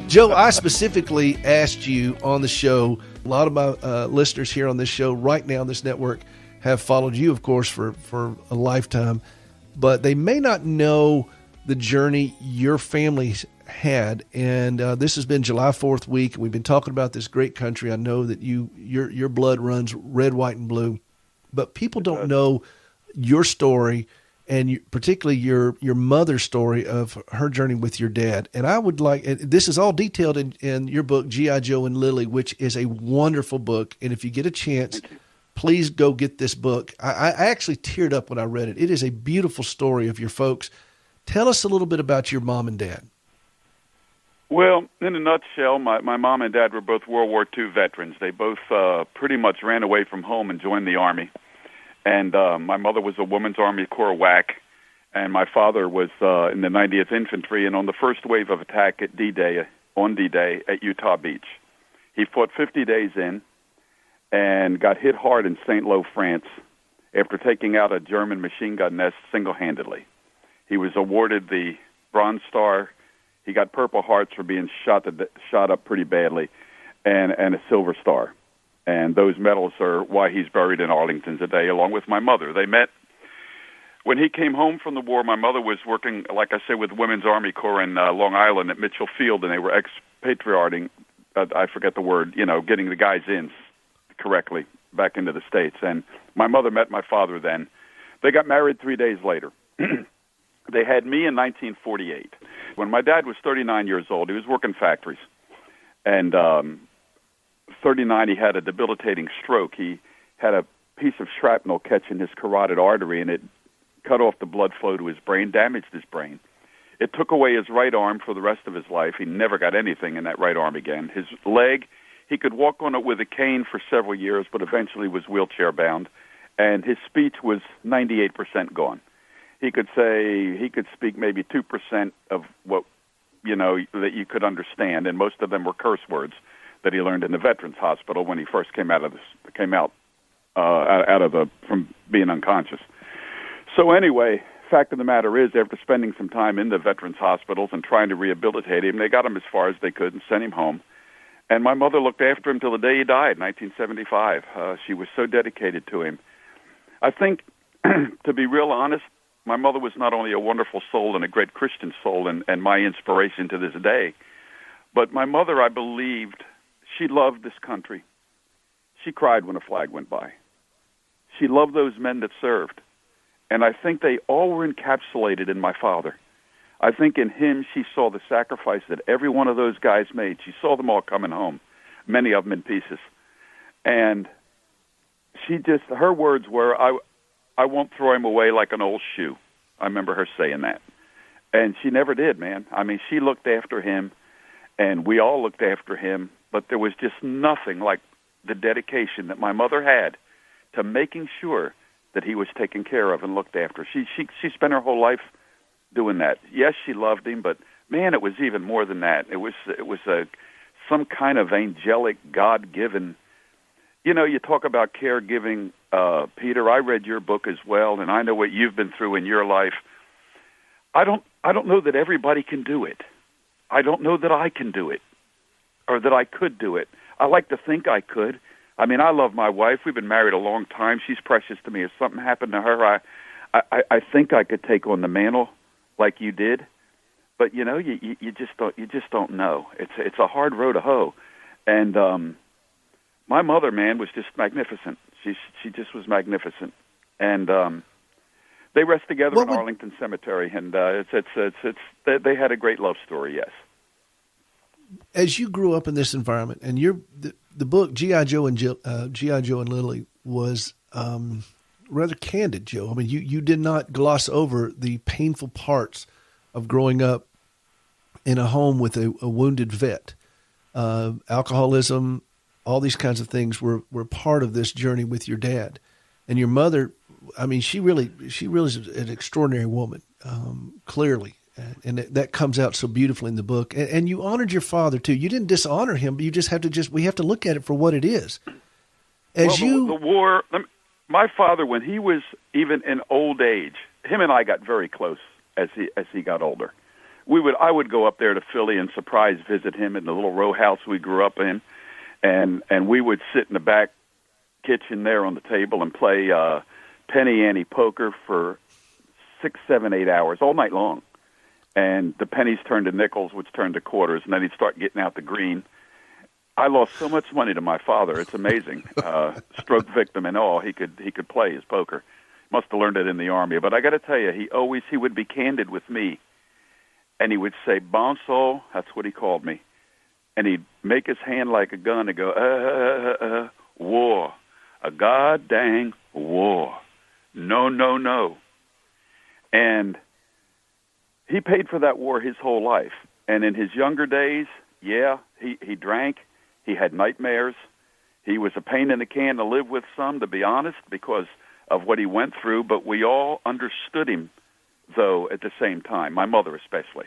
Joe, I specifically asked you on the show. A lot of my listeners here on this show right now on this network have followed you, of course, for a lifetime, but they may not know the journey your family had. And this has been July 4th week, and we've been talking about this great country. I know that your blood runs red, white, and blue, but people don't know your story, and particularly your mother's story of her journey with your dad. And I would like, and this is all detailed in your book, G.I. Joe and Lily, which is a wonderful book. And if you get a chance, please go get this book. I actually teared up when I read it. It is a beautiful story of your folks. Tell us a little bit about your mom and dad. Well, in a nutshell, my mom and dad were both World War II veterans. They both pretty much ran away from home and joined the Army. And my mother was a Women's Army Corps WAC, and my father was in the 90th Infantry and on the first wave of attack at on D-Day at Utah Beach. He fought 50 days in and got hit hard in St. Lo, France, after taking out a German machine gun nest single-handedly. He was awarded the Bronze Star. He got Purple Hearts for being shot up pretty badly, and a Silver Star. And those medals are why he's buried in Arlington today, along with my mother. They met when he came home from the war. My mother was working, like I said, with Women's Army Corps in Long Island at Mitchell Field, and they were expatriating, I forget the word, getting the guys in correctly back into the States. And my mother met my father then. They got married 3 days later. They had me in 1948. When my dad was 39 years old, he was working factories. And 39, he had a debilitating stroke. He had a piece of shrapnel catch in his carotid artery, and it cut off the blood flow to his brain, damaged his brain. It took away his right arm for the rest of his life. He never got anything in that right arm again. His leg, he could walk on it with a cane for several years, but eventually was wheelchair-bound. And his speech was 98% gone. He could speak maybe 2% of what, that you could understand, and most of them were curse words that he learned in the Veterans Hospital when he first came out from being unconscious. So anyway, fact of the matter is, after spending some time in the Veterans Hospitals and trying to rehabilitate him, they got him as far as they could and sent him home. And my mother looked after him till the day he died, 1975. She was so dedicated to him. I think, to be real honest, my mother was not only a wonderful soul and a great Christian soul and my inspiration to this day, but my mother, I believed, she loved this country. She cried when a flag went by. She loved those men that served. And I think they all were encapsulated in my father. I think in him she saw the sacrifice that every one of those guys made. She saw them all coming home, many of them in pieces. And her words were, I won't throw him away like an old shoe. I remember her saying that. And she never did, man. I mean, she looked after him, and we all looked after him, but there was just nothing like the dedication that my mother had to making sure that he was taken care of and looked after. She spent her whole life doing that. Yes, she loved him, but man, it was even more than that. It was some kind of angelic, God-given. You talk about caregiving, Peter. I read your book as well, and I know what you've been through in your life. I don't know that everybody can do it. I don't know that I can do it, or that I could do it. I like to think I could. I mean, I love my wife. We've been married a long time. She's precious to me. If something happened to her, I think I could take on the mantle like you did. But you just don't know. It's a hard row to hoe. And my mother, man, was just magnificent. She just was magnificent. And they rest together in Arlington Cemetery, and they had a great love story. Yes. As you grew up in this environment, and the book G.I. Joe and G.I. Joe and Lily was rather candid, Joe. I mean, you did not gloss over the painful parts of growing up in a home with a wounded vet. Alcoholism, all these kinds of things were part of this journey with your dad. And your mother, I mean, she really is an extraordinary woman, clearly. And that comes out so beautifully in the book. And you honored your father too. You didn't dishonor him, but you just have to we have to look at it for what it is. The war, my father, when he was even in old age, him and I got very close as he got older. I would go up there to Philly and surprise visit him in the little row house we grew up in, and we would sit in the back kitchen there on the table and play penny ante poker for 6, 7, 8 hours all night long. And the pennies turned to nickels, which turned to quarters, and then he'd start getting out the green. I lost so much money to my father. It's amazing. Stroke victim and all, he could play his poker. Must have learned it in the Army. But I got to tell you, he would be candid with me, and he would say, Bonsall, that's what he called me, and he'd make his hand like a gun and go, war, a god-dang war. No, no, no. And he paid for that war his whole life. And in his younger days, yeah, he drank. He had nightmares. He was a pain in the can to live with some, to be honest, because of what he went through. But we all understood him, though, at the same time, my mother especially.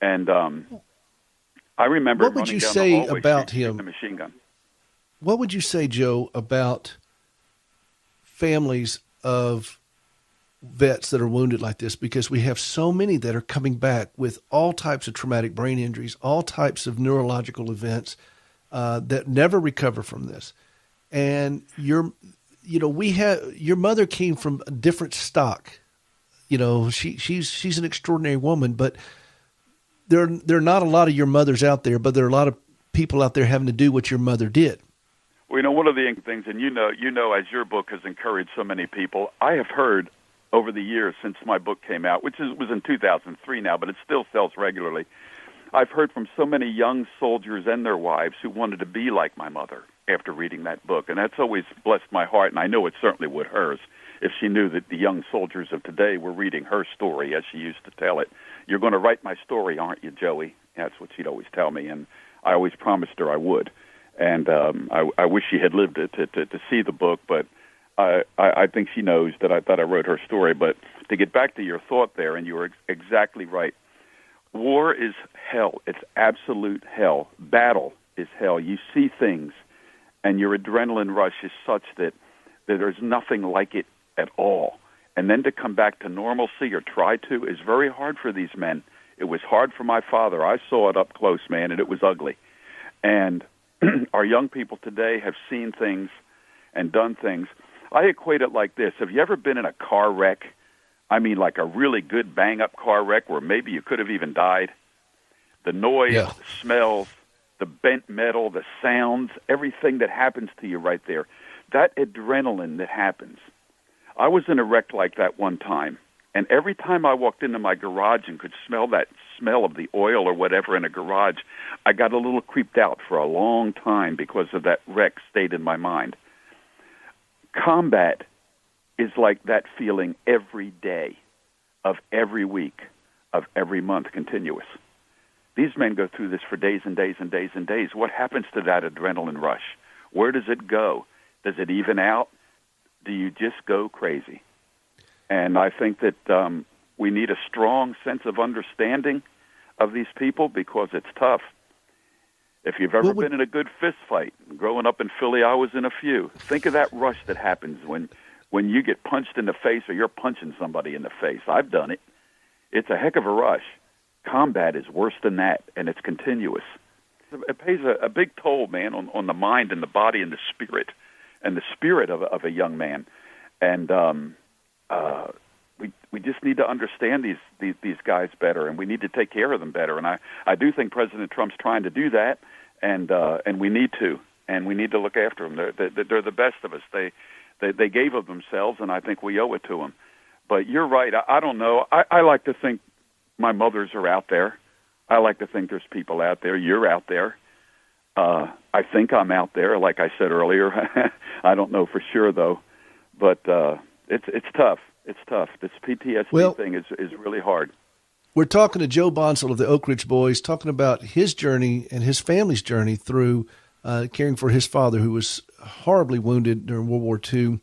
And I remember what would you say about him? The machine gun. What would you say, Joe, about families of vets that are wounded like this? Because we have so many that are coming back with all types of traumatic brain injuries, all types of neurological events that never recover from this. And your mother came from a different stock. She's an extraordinary woman, but there are not a lot of your mothers out there, but there are a lot of people out there having to do what your mother did. Well, one of the things, and as your book has encouraged so many people, I have heard over the years since my book came out, which was in 2003 now, but it still sells regularly. I've heard from so many young soldiers and their wives who wanted to be like my mother after reading that book, and that's always blessed my heart, and I know it certainly would hers if she knew that the young soldiers of today were reading her story as she used to tell it. You're going to write my story, aren't you, Joey? That's what she'd always tell me, and I always promised her I would. And I wish she had lived it to see the book, but I think she knows that I wrote her story. But to get back to your thought there, and you were exactly right. War is hell. It's absolute hell. Battle is hell. You see things, and your adrenaline rush is such that there's nothing like it at all. And then to come back to normalcy or try to is very hard for these men. It was hard for my father. I saw it up close, man, and it was ugly. And our young people today have seen things and done things. I equate it like this. Have you ever been in a car wreck? I mean, like a really good bang-up car wreck where maybe you could have even died? The noise, the smells, the bent metal, the sounds, everything that happens to you right there. That adrenaline that happens. I was in a wreck like that one time, and every time I walked into my garage and could smell that smell of the oil or whatever in a garage, I got a little creeped out for a long time because of that wreck stayed in my mind. Combat is like that feeling every day of every week of every month continuous. These men go through this for days and days and days and days. What happens to that adrenaline rush? Where does it go? Does it even out? Do you just go crazy? And I think that we need a strong sense of understanding of these people because it's tough. If you've ever been in a good fist fight, growing up in Philly, I was in a few. Think of that rush that happens when you get punched in the face or you're punching somebody in the face. I've done it. It's a heck of a rush. Combat is worse than that, and it's continuous. It pays a big toll, man, on the mind and the body and the spirit of a young man. And we just need to understand these guys better, and we need to take care of them better. And I do think President Trump's trying to do that, and we need to look after them. They're the best of us. They gave of themselves, and I think we owe it to them. But you're right. I don't know. I like to think my mothers are out there. I like to think there's people out there. You're out there. I think I'm out there, like I said earlier. I don't know for sure, though. But it's tough. It's tough. This PTSD thing is really hard. We're talking to Joe Bonsall of the Oak Ridge Boys, talking about his journey and his family's journey through caring for his father, who was horribly wounded during World War II,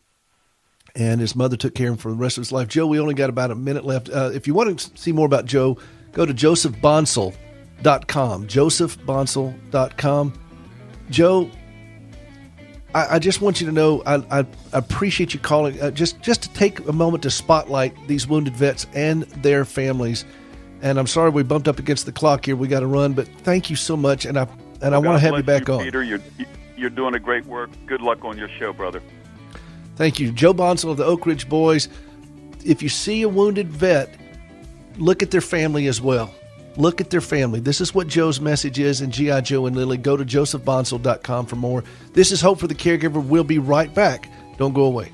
and his mother took care of him for the rest of his life. Joe, we only got about a minute left. If you want to see more about Joe, go to josephbonsall.com, josephbonsall.com. Joe, I just want you to know I appreciate you calling, just to take a moment to spotlight these wounded vets and their families And I'm sorry we bumped up against the clock here. We got to run, but thank you so much. And I want to have you back on. Peter, you're doing a great work. Good luck on your show, brother. Thank you. Joe Bonsall of the Oak Ridge Boys. If you see a wounded vet, look at their family as well. Look at their family. This is what Joe's message is in G.I. Joe and Lily. Go to josephbonsall.com for more. This is Hope for the Caregiver. We'll be right back. Don't go away.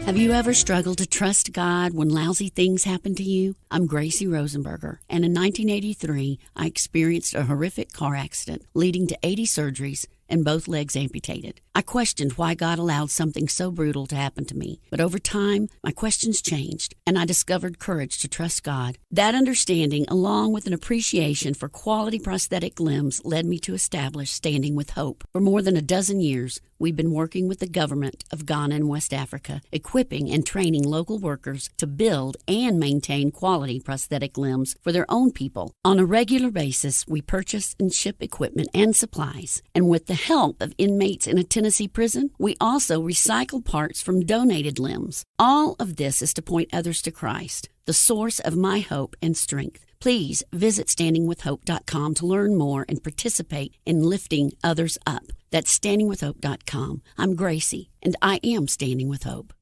Have you ever struggled to trust God when lousy things happen to you? I'm Gracie Rosenberger, and in 1983, I experienced a horrific car accident leading to 80 surgeries and both legs amputated. I questioned why God allowed something so brutal to happen to me. But over time, my questions changed, and I discovered courage to trust God. That understanding, along with an appreciation for quality prosthetic limbs, led me to establish Standing with Hope. For more than a dozen years, we've been working with the government of Ghana and West Africa, equipping and training local workers to build and maintain quality prosthetic limbs for their own people. On a regular basis, we purchase and ship equipment and supplies, and with the help of inmates in a Tennessee prison, we also recycle parts from donated limbs. All of this is to point others to Christ, the source of my hope and strength. Please visit standingwithhope.com to learn more and participate in lifting others up. That's standingwithhope.com. I'm Gracie, and I am Standing with Hope.